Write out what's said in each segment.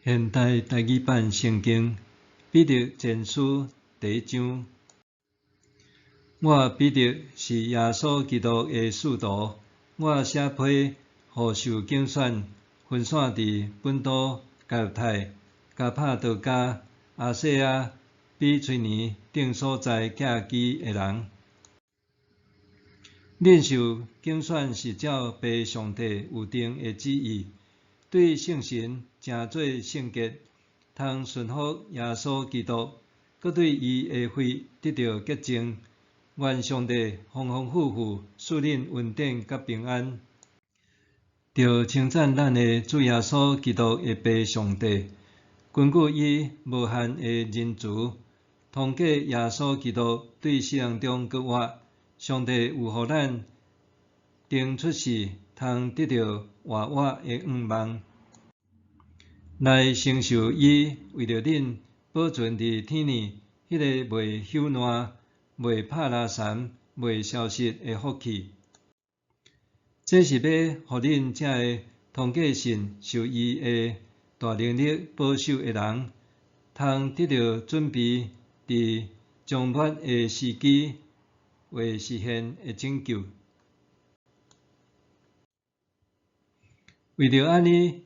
现代台语版圣经彼得前书第1章。我彼得是耶稣基督的使徒，我写批互受拣选、分散伫本都、加犹太、加帕多家、亚细亚、比崔尼等所在寄居的人。恁受拣选是照被上帝有定的旨意，对圣神诚做圣洁，通顺服耶稣基督，搁对伊的血得到洁净。愿上帝丰丰富富赐恁恩典甲平安。着称赞咱的主耶稣基督的父上帝，根据伊无限的仁慈，通过耶稣基督对世人中各活，上帝有互咱定出世，通得到活活的愿望，来承受伊为着恁保存伫天理迄个袂朽烂、袂拍拉残、袂消失的福气。这是要互恁这个通过信受伊的大能力保守的人，通得到准备伫将末的时机为实现的拯救。为着安尼，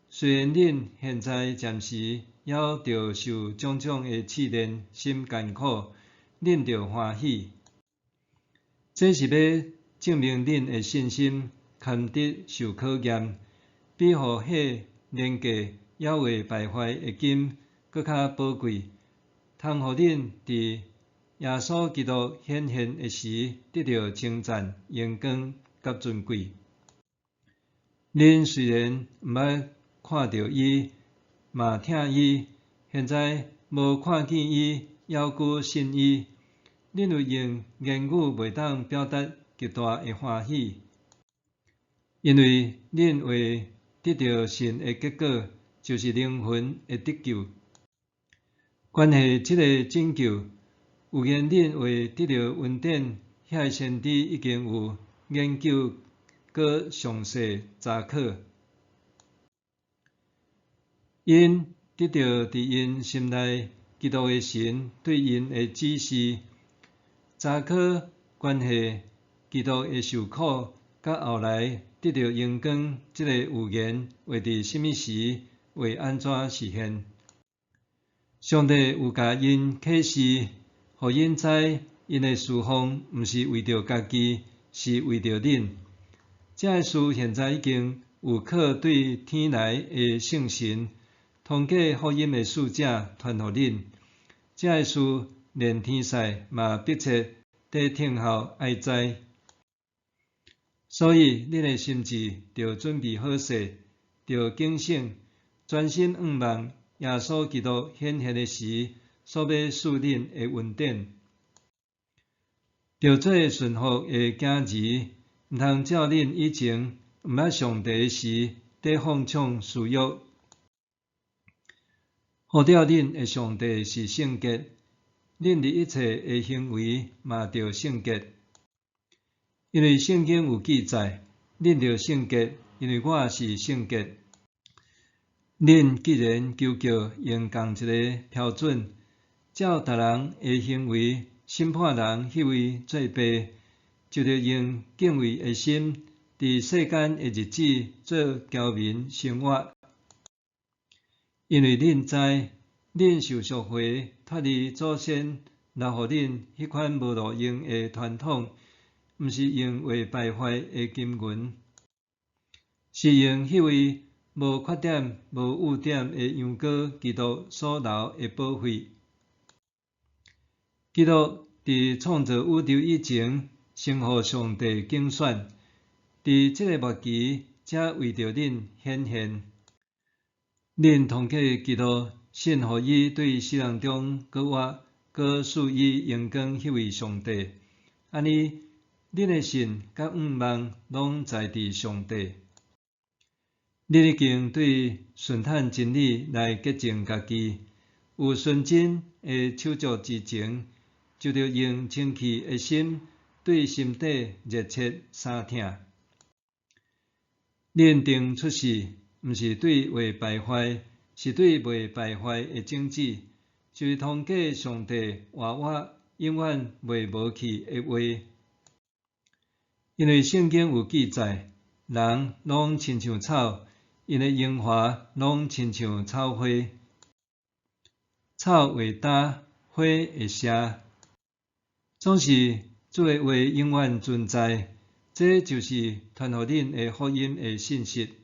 虽然恁现在暂时还着受种种的试炼，心艰苦，恁着欢喜。这是要证明恁的信心堪得受考验，比互迄廉价也未败坏的金搁较宝贵，通互恁伫耶稣基督显现的时得到称赞、荣光甲尊贵。恁虽然毋捌看到伊，嘛听伊，现在无看见伊，犹搁信伊，恁有用言语袂当表达极大的欢喜，因为恁会得到神的结果，就是灵魂的得救。关系即个拯救，有言恁会得到恩典，遐先知已经有研究搁详细查考，因得到伫因心内基督的神对因的指示，查考关系基督的受苦，甲后来得到荣光即个预言会伫什么时，会安怎实现？上帝有甲因启示，互因知因的侍奉毋是为着家己，是为着恁。这个事现在已经有靠对天来的圣神，通过福音的使者传互恁。这个事连天使嘛迫切地听候爱知，所以恁的心智着准备好势，着警醒，专心仰望耶稣基督显现的时所要赐恁的恩典，着做顺服的囝儿。毋通照恁以前毋捌上帝的时，伫放纵私欲。好调恁的上帝是圣洁，恁伫一切的行为嘛着圣洁。因为圣经有记载，恁着圣洁，因为我是圣洁。恁既然求叫用共一个标准，照逐人的行为审判人迄位做爸，就着用敬畏的心，伫世间的日子做侨民生活。因为恁知，恁受赎回脱离祖先留互恁迄款无路用的传统，毋是用为败坏的金银，是用迄位无缺点、无污点的羊羔基督所留的宝血。基督伫创造宇宙以前，先互上帝拣选，伫即个末期才为着恁显现。恁通过基督信互伊对世人中各活，搁赐伊荣光迄位上帝。安尼，恁的信甲仰望拢在伫上帝。恁已经对顺坦真理来洁净家己，有纯真的手足之情，就着用清气的心，对心底热切相挺。恁定出世，毋是对为败坏，是对袂败坏的种子，就是通过上帝活活永远袂无去的话。因为圣经有记载，人拢亲像草，因的荣华拢亲像草花，草会干，花会谢，总是主的话永远存在。这就是传予恁的福音的信息。